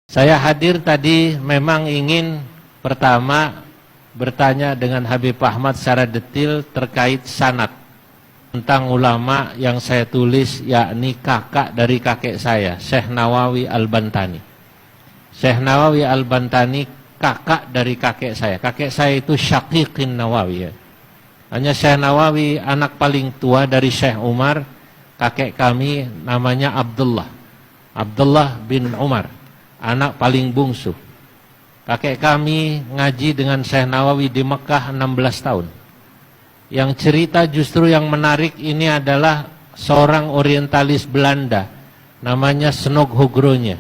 Saya hadir tadi memang ingin pertama bertanya dengan Habib Ahmad secara detail terkait sanad tentang ulama yang saya tulis, yakni kakak dari kakek saya, Syekh Nawawi Al-Bantani. Syekh Nawawi Al-Bantani kakak dari kakek saya. Kakek saya itu Syaqiqin Nawawi ya. Hanya Syekh Nawawi anak paling tua dari Syekh Umar. Kakek kami namanya Abdullah, Abdullah bin Umar, anak paling bungsu. Kakek kami ngaji dengan Syekh Nawawi di Mekah 16 tahun. Yang cerita justru yang menarik ini adalah seorang orientalis Belanda, namanya Snog Hogronya.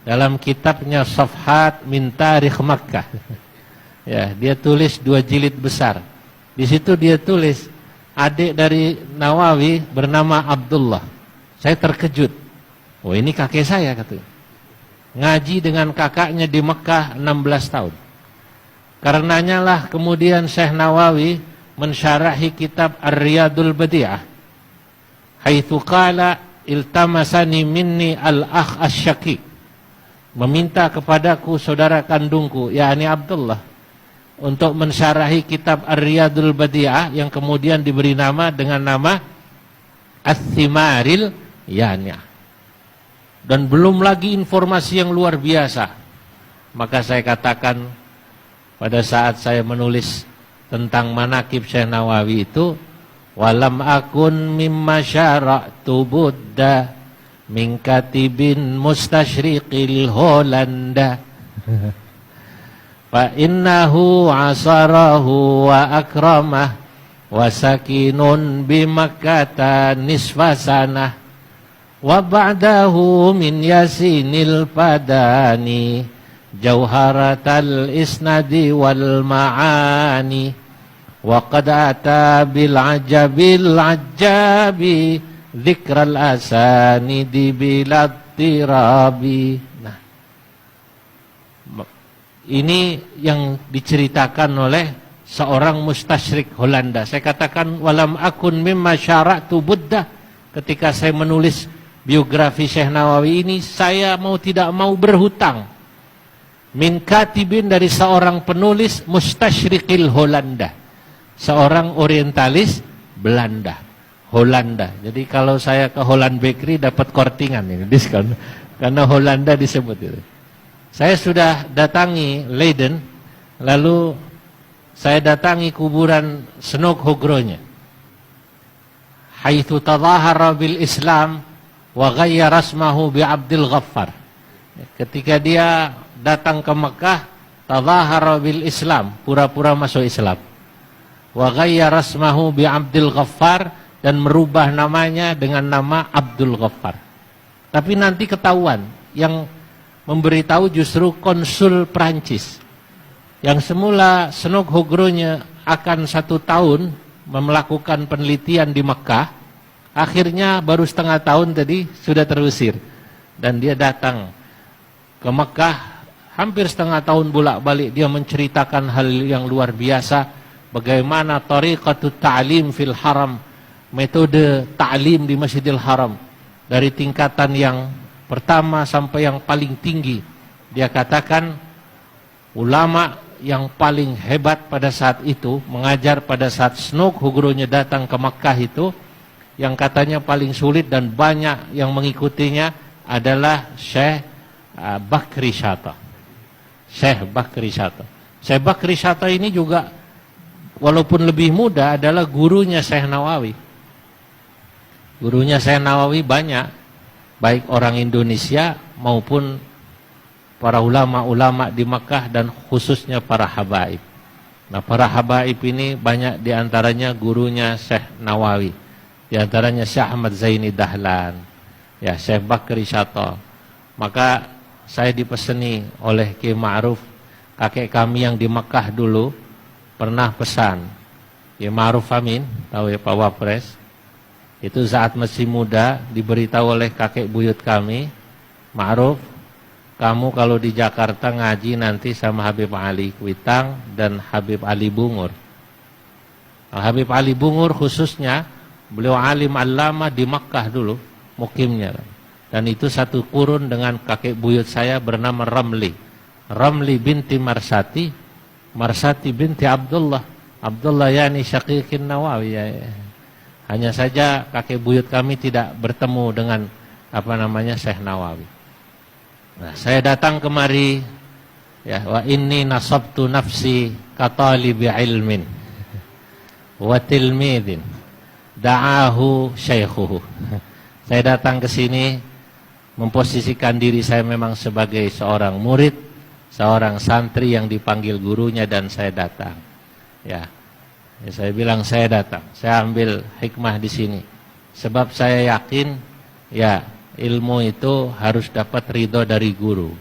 Dalam kitabnya Safhat min Tarikh Makkah, ya, dia tulis 2 jilid besar. Di situ dia tulis adik dari Nawawi bernama Abdullah. Saya terkejut. Oh, ini kakek saya katanya. Ngaji dengan kakaknya di Mekah 16 tahun. Karenanya lah kemudian Syekh Nawawi mensyarahi kitab Ar-Riyadul Badi'ah. Haitsu qala iltamasani minni al-akh asy-syaqiq. Meminta kepadaku saudara kandungku, yakni Abdullah, untuk mensyarahi kitab Ar-Riyadul Badi'ah yang kemudian diberi nama dengan nama Ats-Tsimaril Yani'ah. Dan belum lagi informasi yang luar biasa. Maka saya katakan pada saat saya menulis tentang manaqib Syekh Nawawi itu, walam akun mimma syara'tu budda min katibin mustasyriqil Holanda fa innahu asarahu wa akramah wa sakinun bi Makkah nisfa sanah wa ba'dahu min yasinil padani jauharatal isnadi wal ma'ani wa qad ata bil ajabil ajabi dzikral asanidi bilad tirabi. Nah, ini yang diceritakan oleh seorang mustasyrik Holanda. Saya katakan walam akun mimma syara'tu budda. Ketika saya menulis biografi Syekh Nawawi ini, saya mau tidak mau berhutang min katibin, dari seorang penulis mustasyrikil Holanda, seorang orientalis Belanda, Holanda. Jadi kalau saya ke Holland Bakery dapat kortingan ini, diskon, karena Holanda disebut itu. Saya sudah datangi Leiden, lalu saya datangi kuburan Snog Hogronya. Haitsu tadhahara bil Islam wa ghayyara asmahu bi Abdul Ghaffar. Ketika dia datang ke Mekah, tadhahara bil Islam, pura-pura masuk Islam. Wa ghayyara asmahu bi Abdul Ghaffar, dan merubah namanya dengan nama Abdul Ghaffar. Tapi nanti ketahuan, yang memberitahu justru konsul Prancis. Yang semula Snog Hogronya akan 1 tahun melakukan penelitian di Mekah, akhirnya baru setengah tahun tadi sudah terusir. Dan dia datang ke Mekah, hampir setengah tahun bolak-balik dia menceritakan hal yang luar biasa. Bagaimana tariqatut ta'lim fil haram, metode ta'lim di Masjidil Haram, dari tingkatan yang pertama sampai yang paling tinggi. Dia katakan ulama yang paling hebat pada saat itu mengajar pada saat Snog Hogronya datang ke Makkah itu, yang katanya paling sulit dan banyak yang mengikutinya adalah Syekh Bakri Syata. Syekh Bakri Syata. Syekh Bakri Syata ini juga walaupun lebih muda adalah gurunya Syekh Nawawi. Gurunya Syekh Nawawi banyak, baik orang Indonesia maupun para ulama-ulama di Makkah dan khususnya para habaib. Nah, para habaib ini banyak diantaranya gurunya Syekh Nawawi. Diantaranya Syekh Ahmad Zaini Dahlan, ya, Syekh Bakri Syata. Maka saya dipeseni oleh Ki Ma'ruf, kakek kami yang di Makkah dulu, pernah pesan. Ki Ma'ruf Amin, tahu ya Pak Wapres, itu saat masih muda diberitahu oleh kakek buyut kami, Ma'ruf, kamu kalau di Jakarta ngaji nanti sama Habib Ali Kuitang dan Habib Ali Bungur. Habib Ali Bungur khususnya, beliau alim allama di Makkah dulu, mukimnya. Dan itu satu kurun dengan kakek buyut saya bernama Ramli. Ramli binti Marsati, Marsati binti Abdullah. Abdullah yani Syaqiqin Nawawi. Ya. Hanya saja kakek buyut kami tidak bertemu dengan Syekh Nawawi. Nah, saya datang kemari, ya, wa inni nasabtu nafsi katalibi ilmin wa tilmidin da'ahu syaikhuhu. Saya datang ke sini memposisikan diri saya memang sebagai seorang murid, seorang santri yang dipanggil gurunya, dan saya datang. Ya, saya bilang saya datang. Saya ambil hikmah di sini. Sebab saya yakin, ya, ilmu itu harus dapat ridho dari guru.